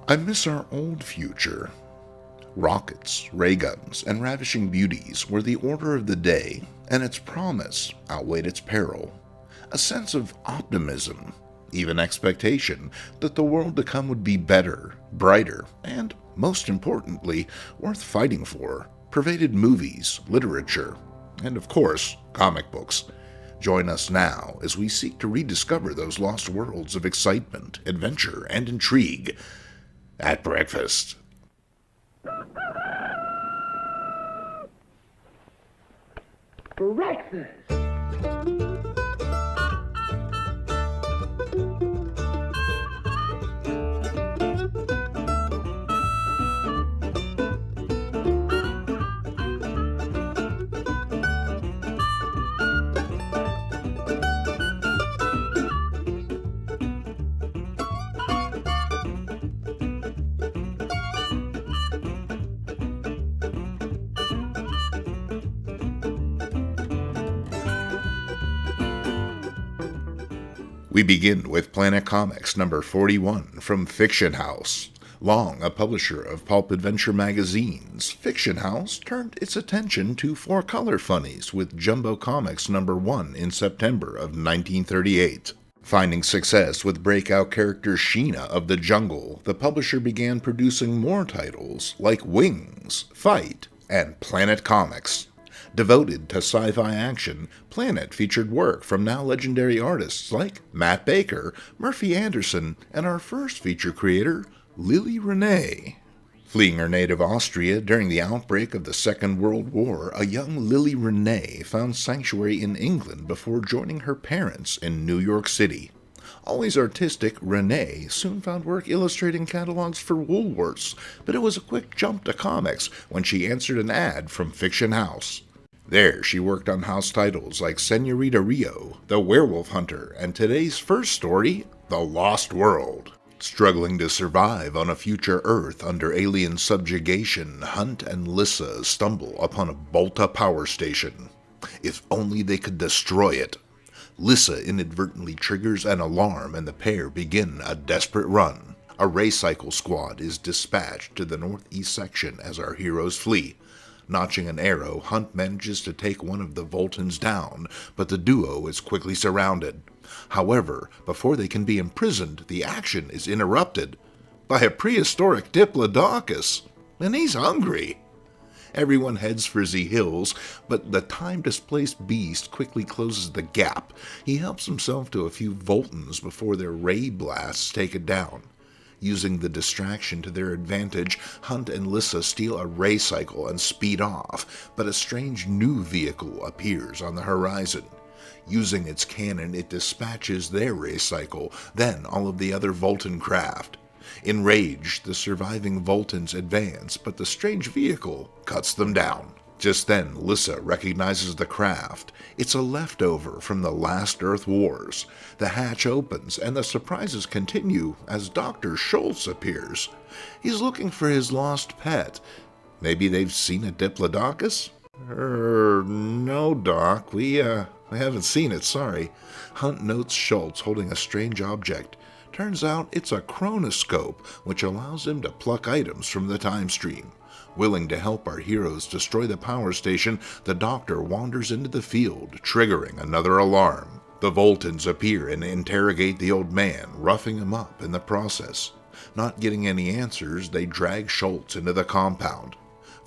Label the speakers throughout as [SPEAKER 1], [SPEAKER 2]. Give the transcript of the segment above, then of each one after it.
[SPEAKER 1] I miss our old future. Rockets, ray guns, and ravishing beauties were the order of the day, and its promise outweighed its peril. A sense of optimism, even expectation, that the world to come would be better, brighter, and, most importantly, worth fighting for, pervaded movies, literature, and of course, comic books. Join us now as we seek to rediscover those lost worlds of excitement, adventure, and intrigue at breakfast.
[SPEAKER 2] Breakfast!
[SPEAKER 1] We begin with Planet Comics number 41 from Fiction House. Long a publisher of pulp adventure magazines, Fiction House turned its attention to four-color funnies with Jumbo Comics number 1 in September of 1938. Finding success with breakout character Sheena of the Jungle, the publisher began producing more titles like Wings, Fight, and Planet Comics. Devoted to sci-fi action, Planet featured work from now legendary artists like Matt Baker, Murphy Anderson, and our first feature creator, Lily Renee. Fleeing her native Austria during the outbreak of the Second World War, a young Lily Renee found sanctuary in England before joining her parents in New York City. Always artistic, Renee soon found work illustrating catalogs for Woolworths, but it was a quick jump to comics when she answered an ad from Fiction House. There, she worked on house titles like Senorita Rio, The Werewolf Hunter, and today's first story, The Lost World. Struggling to survive on a future Earth under alien subjugation, Hunt and Lissa stumble upon a Bolta power station. If only they could destroy it. Lissa inadvertently triggers an alarm and the pair begin a desperate run. A Raycycle squad is dispatched to the northeast section as our heroes flee. Notching an arrow, Hunt manages to take one of the Voltons down, but the duo is quickly surrounded. However, before they can be imprisoned, the action is interrupted by a prehistoric Diplodocus, and he's hungry. Everyone heads for Z Hills, but the time-displaced beast quickly closes the gap. He helps himself to a few Voltons before their ray blasts take it down. Using the distraction to their advantage, Hunt and Lissa steal a Raycycle and speed off, but a strange new vehicle appears on the horizon. Using its cannon, it dispatches their Raycycle, then all of the other Volton craft. Enraged, the surviving Voltons advance, but the strange vehicle cuts them down. Just then, Lissa recognizes the craft. It's a leftover from the last Earth Wars. The hatch opens, and the surprises continue as Dr. Schultz appears. He's looking for his lost pet. Maybe they've seen a Diplodocus? No, Doc. We haven't seen it, sorry. Hunt notes Schultz holding a strange object. Turns out it's a chronoscope, which allows him to pluck items from the time stream. Willing to help our heroes destroy the power station, the doctor wanders into the field, triggering another alarm. The Voltons appear and interrogate the old man, roughing him up in the process. Not getting any answers, they drag Schultz into the compound.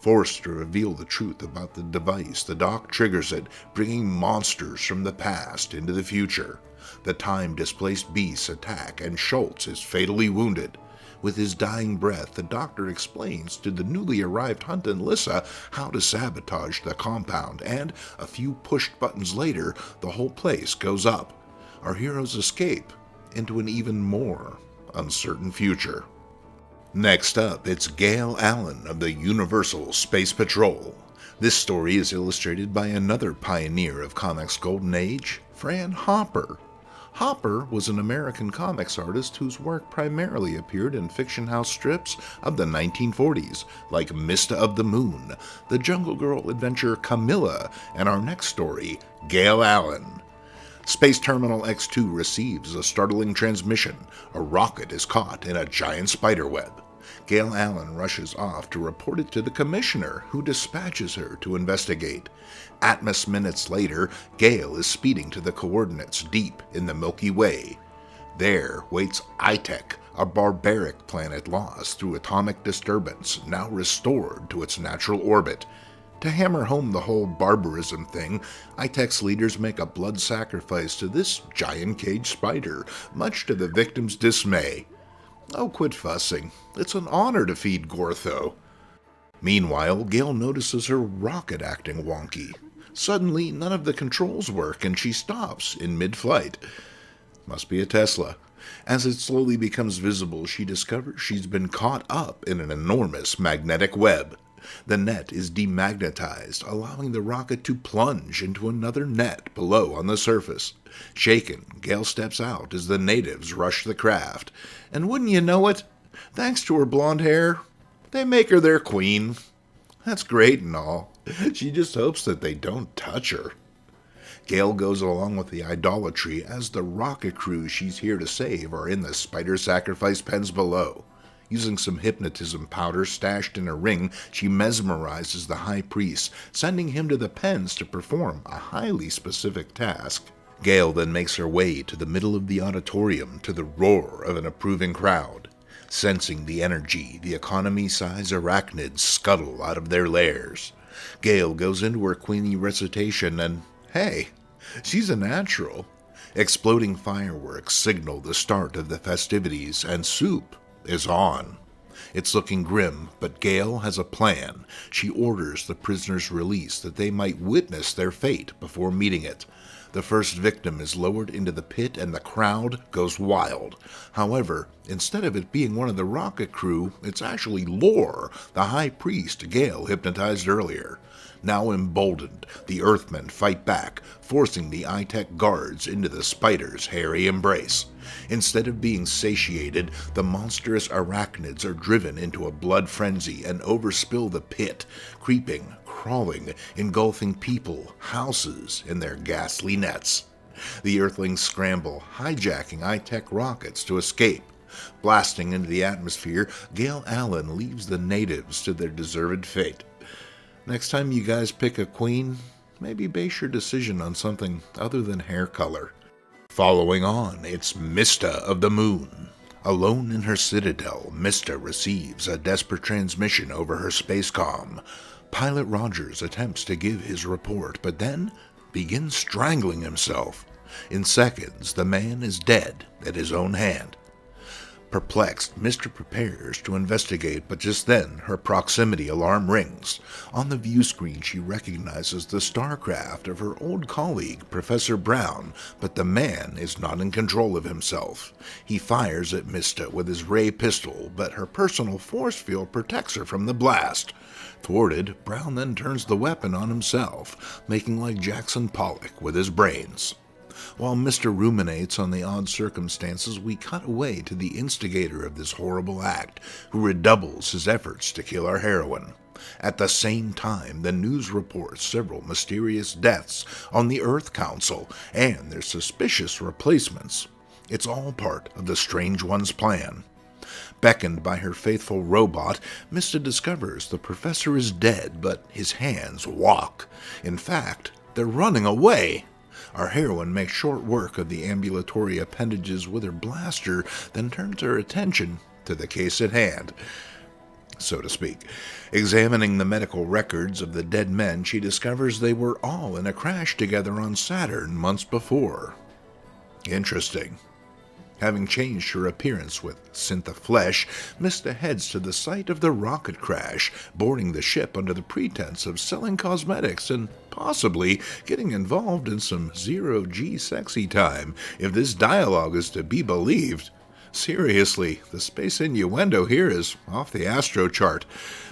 [SPEAKER 1] Forced to reveal the truth about the device, the doc triggers it, bringing monsters from the past into the future. The time-displaced beasts attack, and Schultz is fatally wounded. With his dying breath, the doctor explains to the newly arrived Hunt and Lissa how to sabotage the compound, and a few pushed buttons later, the whole place goes up. Our heroes escape into an even more uncertain future. Next up, it's Gale Allen of the Universal Space Patrol. This story is illustrated by another pioneer of comics' golden age, Fran Hopper. Hopper was an American comics artist whose work primarily appeared in Fiction House strips of the 1940s, like Mista of the Moon, the Jungle Girl adventure Camilla, and our next story, Gale Allen. Space Terminal X2 receives a startling transmission. A rocket is caught in a giant spiderweb. Gail Allen rushes off to report it to the commissioner, who dispatches her to investigate. Atmos minutes later, Gale is speeding to the coordinates deep in the Milky Way. There waits Itech, a barbaric planet lost through atomic disturbance, now restored to its natural orbit. To hammer home the whole barbarism thing, Itech's leaders make a blood sacrifice to this giant cage spider, much to the victim's dismay. Oh, quit fussing. It's an honor to feed Gortho. Meanwhile, Gale notices her rocket acting wonky. Suddenly, none of the controls work and she stops in mid-flight. Must be a Tesla. As it slowly becomes visible, she discovers she's been caught up in an enormous magnetic web. The net is demagnetized, allowing the rocket to plunge into another net below on the surface. Shaken, Gale steps out as the natives rush the craft. And wouldn't you know it, thanks to her blonde hair, they make her their queen. That's great and all. She just hopes that they don't touch her. Gale goes along with the idolatry as the rocket crew she's here to save are in the spider sacrifice pens below. Using some hypnotism powder stashed in a ring, she mesmerizes the high priest, sending him to the pens to perform a highly specific task. Gale then makes her way to the middle of the auditorium to the roar of an approving crowd. Sensing the energy, the economy-size arachnids scuttle out of their lairs. Gale goes into her queenie recitation and, hey, she's a natural. Exploding fireworks signal the start of the festivities, and soup is on. It's looking grim, but Gale has a plan. She orders the prisoners released that they might witness their fate before meeting it. The first victim is lowered into the pit and the crowd goes wild. However, instead of it being one of the rocket crew, it's actually Lore, the high priest Gale hypnotized earlier. Now emboldened, the Earthmen fight back, forcing the Itech guards into the spider's hairy embrace. Instead of being satiated, the monstrous arachnids are driven into a blood frenzy and overspill the pit, creeping, crawling, engulfing people, houses in their ghastly nets. The Earthlings scramble, hijacking Itech rockets to escape. Blasting into the atmosphere, Gail Allen leaves the natives to their deserved fate. Next time you guys pick a queen, maybe base your decision on something other than hair color. Following on, it's Mista of the Moon. Alone in her citadel, Mista receives a desperate transmission over her space-comm. Pilot Rogers attempts to give his report, but then begins strangling himself. In seconds, the man is dead at his own hand. Perplexed, Mista prepares to investigate, but just then her proximity alarm rings. On the view screen, she recognizes the starcraft of her old colleague, Professor Brown, but the man is not in control of himself. He fires at Mista with his ray pistol, but her personal force field protects her from the blast. Thwarted, Brown then turns the weapon on himself, making like Jackson Pollock with his brains. While Mista ruminates on the odd circumstances, we cut away to the instigator of this horrible act, who redoubles his efforts to kill our heroine. At the same time, the news reports several mysterious deaths on the Earth Council and their suspicious replacements. It's all part of the Strange One's plan. Beckoned by her faithful robot, Mista discovers the professor is dead, but his hands walk. In fact, they're running away. Our heroine makes short work of the ambulatory appendages with her blaster, then turns her attention to the case at hand, so to speak. Examining the medical records of the dead men, she discovers they were all in a crash together on Saturn months before. Interesting. Having changed her appearance with Syntha flesh, Mista heads to the site of the rocket crash, boarding the ship under the pretense of selling cosmetics and possibly getting involved in some zero-G sexy time, if this dialogue is to be believed. Seriously, the space innuendo here is off the astro chart.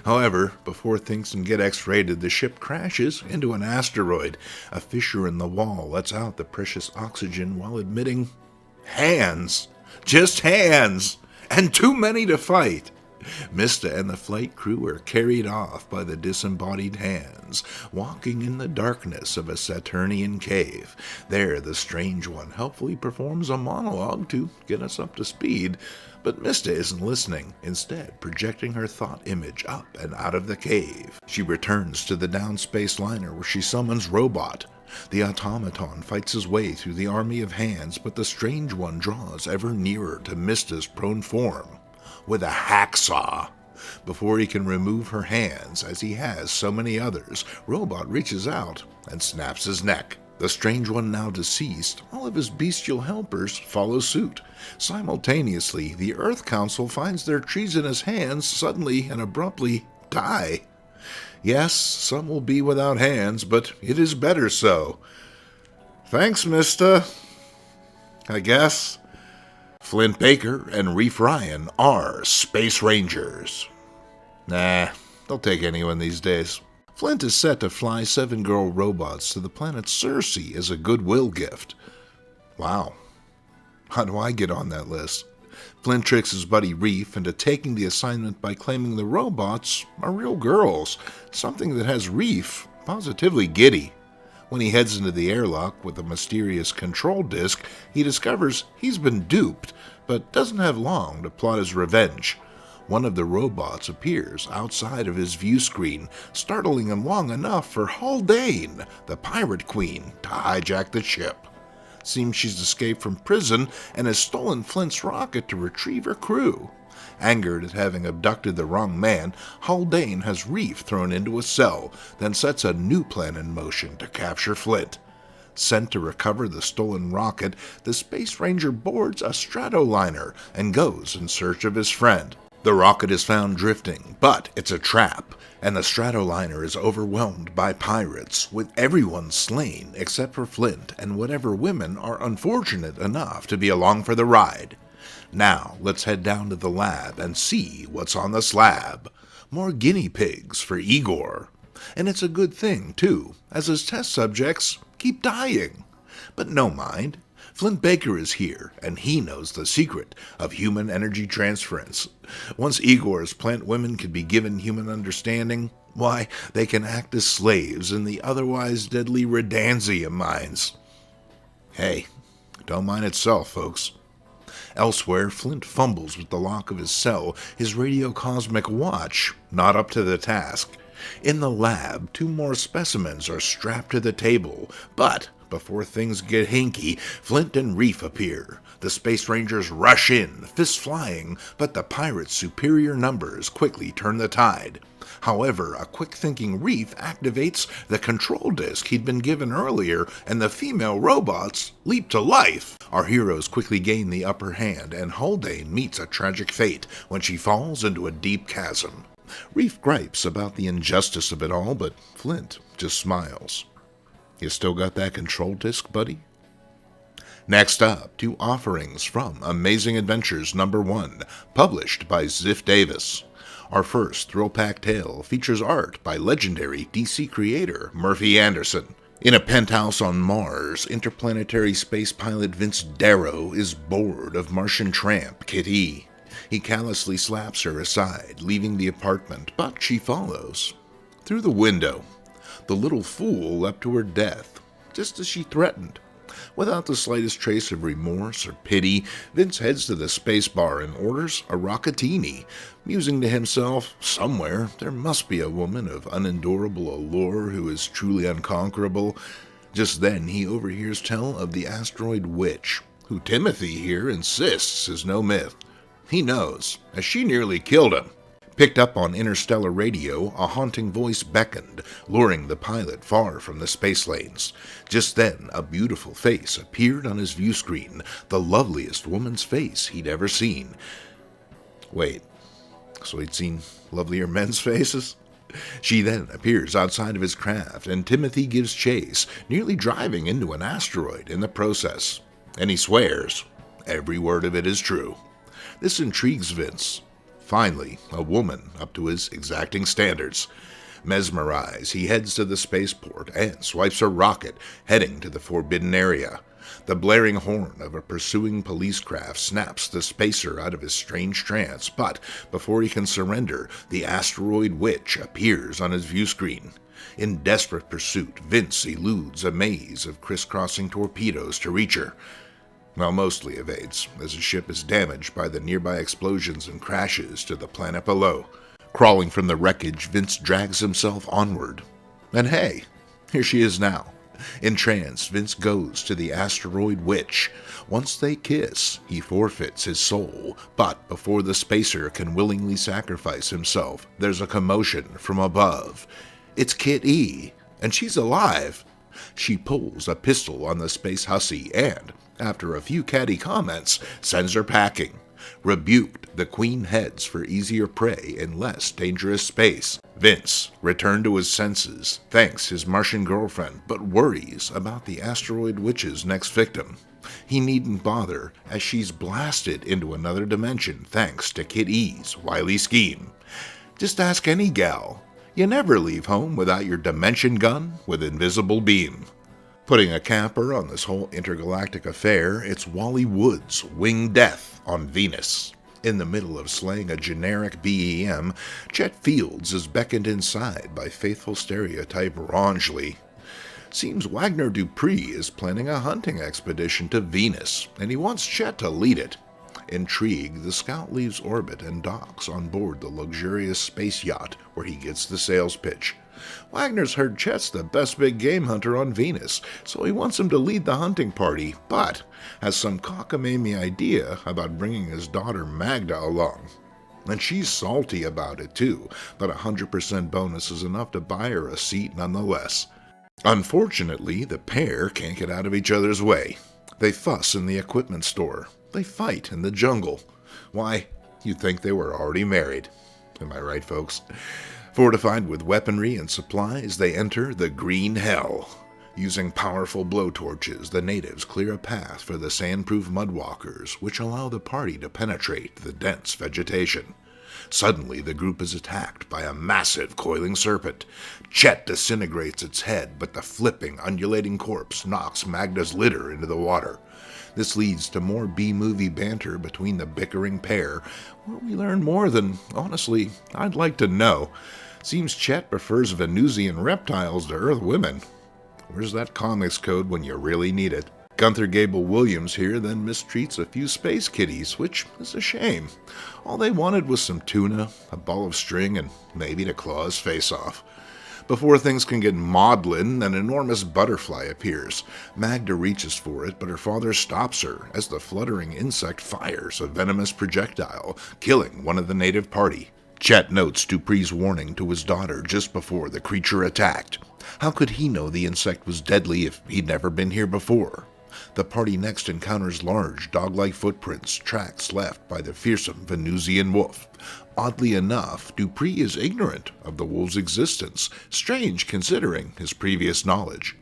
[SPEAKER 1] However, before things can get X-rated, the ship crashes into an asteroid. A fissure in the wall lets out the precious oxygen while admitting hands. Just hands. And too many to fight. Mista and the flight crew are carried off by the disembodied hands, walking in the darkness of a Saturnian cave. There, the Strange One helpfully performs a monologue to get us up to speed, but Mista isn't listening, instead projecting her thought image up and out of the cave. She returns to the downspace liner where she summons Robot. The automaton fights his way through the army of hands, but the Strange One draws ever nearer to Mista's prone form with a hacksaw. Before he can remove her hands, as he has so many others, Robot reaches out and snaps his neck. The Strange One now deceased, all of his bestial helpers follow suit. Simultaneously, the Earth Council finds their treasonous hands suddenly and abruptly die. Yes, some will be without hands, but it is better so. Thanks, Mista. I guess. Flint Baker and Reef Ryan are Space Rangers. Nah, they'll take anyone these days. Flint is set to fly 7 girl robots to the planet Circe as a goodwill gift. Wow. How do I get on that list? Flint tricks his buddy Reef into taking the assignment by claiming the robots are real girls, something that has Reef positively giddy. When he heads into the airlock with a mysterious control disk, he discovers he's been duped, but doesn't have long to plot his revenge. One of the robots appears outside of his view screen, startling him long enough for Haldane, the pirate queen, to hijack the ship. Seems she's escaped from prison and has stolen Flint's rocket to retrieve her crew. Angered at having abducted the wrong man, Haldane has Reef thrown into a cell, then sets a new plan in motion to capture Flint. Sent to recover the stolen rocket, the Space Ranger boards a stratoliner and goes in search of his friend. The rocket is found drifting, but it's a trap, and the stratoliner is overwhelmed by pirates, with everyone slain except for Flint and whatever women are unfortunate enough to be along for the ride. Now, let's head down to the lab and see what's on the slab. More guinea pigs for Igor. And it's a good thing, too, as his test subjects keep dying. But no mind. Flint Baker is here, and he knows the secret of human energy transference. Once Igor's plant women can be given human understanding, why, they can act as slaves in the otherwise deadly Redansia mines. Hey, don't mind itself, folks. Elsewhere, Flint fumbles with the lock of his cell, his radiocosmic watch not up to the task. In the lab, 2 more specimens are strapped to the table, but before things get hinky, Flint and Reef appear. The Space Rangers rush in, fists flying, but the pirates' superior numbers quickly turn the tide. However, a quick-thinking Reef activates the control disk he'd been given earlier, and the female robots leap to life. Our heroes quickly gain the upper hand, and Haldane meets a tragic fate when she falls into a deep chasm. Reef gripes about the injustice of it all, but Flint just smiles. You still got that control disk, buddy? Next up, 2 offerings from Amazing Adventures number 1, published by Ziff Davis. Our first thrill-packed tale features art by legendary DC creator Murphy Anderson. In a penthouse on Mars, interplanetary space pilot Vince Darrow is bored of Martian tramp Kitty. He callously slaps her aside, leaving the apartment, but she follows. Through the window, the little fool leapt to her death, just as she threatened. Without the slightest trace of remorse or pity, Vince heads to the space bar and orders a rockatini, musing to himself, somewhere there must be a woman of unendurable allure who is truly unconquerable. Just then he overhears tell of the asteroid witch, who Timothy here insists is no myth. He knows, as she nearly killed him. Picked up on interstellar radio, a haunting voice beckoned, luring the pilot far from the space lanes. Just then, a beautiful face appeared on his view screen, the loveliest woman's face he'd ever seen. Wait, so he'd seen lovelier men's faces? She then appears outside of his craft, and Timothy gives chase, nearly driving into an asteroid in the process. And he swears every word of it is true. This intrigues Vince. Finally, a woman up to his exacting standards. Mesmerized, he heads to the spaceport and swipes a rocket, heading to the forbidden area. The blaring horn of a pursuing police craft snaps the spacer out of his strange trance, but before he can surrender, the asteroid witch appears on his view screen. In desperate pursuit, Vince eludes a maze of crisscrossing torpedoes to reach her. Well, mostly evades, as his ship is damaged by the nearby explosions and crashes to the planet below. Crawling from the wreckage, Vince drags himself onward. And hey, here she is now. Entranced, Vince goes to the asteroid witch. Once they kiss, he forfeits his soul, but before the spacer can willingly sacrifice himself, there's a commotion from above. It's Kit E, and she's alive. She pulls a pistol on the space hussy and, after a few catty comments, sends her packing. Rebuked, the queen heads for easier prey in less dangerous space. Vince, returned to his senses, thanks his Martian girlfriend, but worries about the asteroid witch's next victim. He needn't bother, as she's blasted into another dimension thanks to Kid E's wily scheme. Just ask any gal. You never leave home without your dimension gun with invisible beam. Putting a capper on this whole intergalactic affair, it's Wally Wood's Winged Death on Venus. In the middle of slaying a generic BEM, Chet Fields is beckoned inside by faithful stereotype Rangeley. Seems Wagner Dupree is planning a hunting expedition to Venus, and he wants Chet to lead it. Intrigued, the scout leaves orbit and docks on board the luxurious space yacht where he gets the sales pitch. Wagner's heard Chet's the best big game hunter on Venus, so he wants him to lead the hunting party, but has some cockamamie idea about bringing his daughter Magda along. And she's salty about it too, but 100% bonus is enough to buy her a seat nonetheless. Unfortunately, the pair can't get out of each other's way. They fuss in the equipment store. They fight in the jungle. Why, you'd think they were already married. Am I right, folks? Fortified with weaponry and supplies, they enter the Green Hell. Using powerful blowtorches, the natives clear a path for the sandproof mudwalkers, which allow the party to penetrate the dense vegetation. Suddenly, the group is attacked by a massive coiling serpent. Chet disintegrates its head, but the flipping, undulating corpse knocks Magda's litter into the water. This leads to more B-movie banter between the bickering pair, where we learn more than, honestly, I'd like to know. Seems Chet prefers Venusian reptiles to Earth women. Where's that comics code when you really need it? Gunther Gable Williams here then mistreats a few space kitties, which is a shame. All they wanted was some tuna, a ball of string, and maybe to claw his face off. Before things can get maudlin, an enormous butterfly appears. Magda reaches for it, but her father stops her as the fluttering insect fires a venomous projectile, killing one of the native party. Chet notes Dupree's warning to his daughter just before the creature attacked. How could he know the insect was deadly if he'd never been here before? The party next encounters large, dog-like footprints, tracks left by the fearsome Venusian wolf. Oddly enough, Dupree is ignorant of the wolf's existence, strange considering his previous knowledge.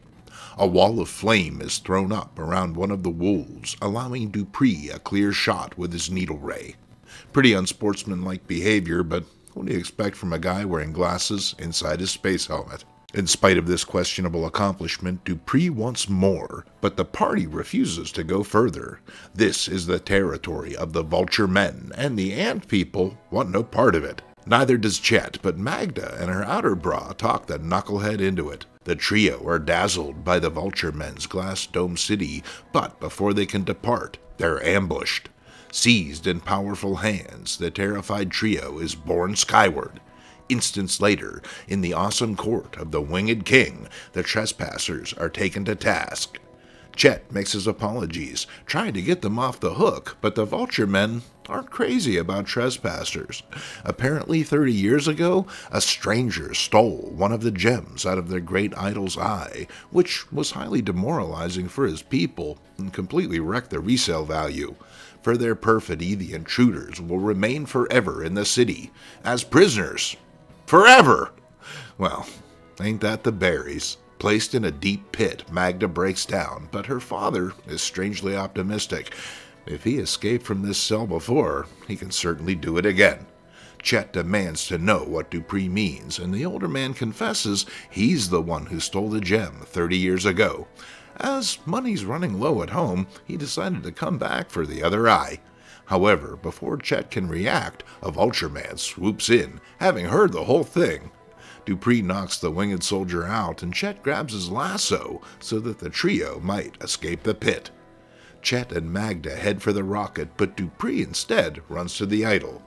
[SPEAKER 1] A wall of flame is thrown up around one of the wolves, allowing Dupree a clear shot with his needle ray. Pretty unsportsmanlike behavior, but what do you expect from a guy wearing glasses inside his space helmet? In spite of this questionable accomplishment, Dupree wants more, but the party refuses to go further. This is the territory of the Vulture Men, and the Ant People want no part of it. Neither does Chet, but Magda and her outer bra talk the knucklehead into it. The trio are dazzled by the Vulture Men's glass dome city, but before they can depart, they're ambushed. Seized in powerful hands, the terrified trio is borne skyward. Instants later, in the awesome court of the Winged King, the trespassers are taken to task. Chet makes his apologies, trying to get them off the hook, but the Vulture Men aren't crazy about trespassers. Apparently 30 years ago, a stranger stole one of the gems out of their great idol's eye, which was highly demoralizing for his people and completely wrecked their resale value. For their perfidy, the intruders will remain forever in the city, as prisoners. Forever! Well, ain't that the berries? Placed in a deep pit, Magda breaks down, but her father is strangely optimistic. If he escaped from this cell before, he can certainly do it again. Chet demands to know what Dupree means, and the older man confesses he's the one who stole the gem 30 years ago. As money's running low at home, he decided to come back for the other eye. However, before Chet can react, a vulture man swoops in, having heard the whole thing. Dupree knocks the winged soldier out, and Chet grabs his lasso so that the trio might escape the pit. Chet and Magda head for the rocket, but Dupree instead runs to the idol.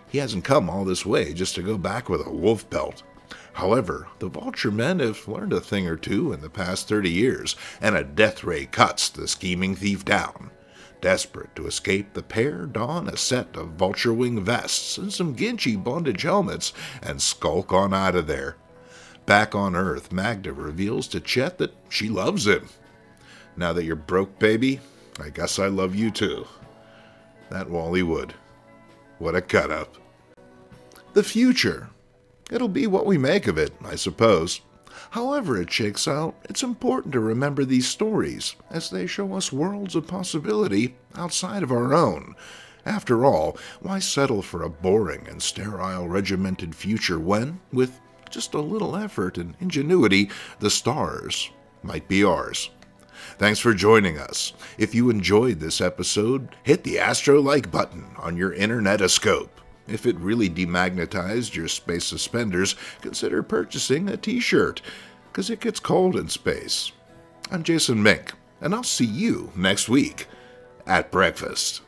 [SPEAKER 1] He hasn't come all this way just to go back with a wolf pelt. However, the vulture men have learned a thing or two in the past 30 years, and a death ray cuts the scheming thief down. Desperate to escape, the pair don a set of vulture wing vests and some Ginchy bondage helmets and skulk on out of there. Back on Earth, Magda reveals to Chet that she loves him. Now that you're broke, baby, I guess I love you too. That Wally Wood. What a cut-up. The future. It'll be what we make of it, I suppose. However it shakes out, it's important to remember these stories, as they show us worlds of possibility outside of our own. After all, why settle for a boring and sterile regimented future when, with just a little effort and ingenuity, the stars might be ours? Thanks for joining us. If you enjoyed this episode, hit the Astro-like button on your internetoscope. If it really demagnetized your space suspenders, consider purchasing a t-shirt, because it gets cold in space. I'm Jason Mink, and I'll see you next week at breakfast.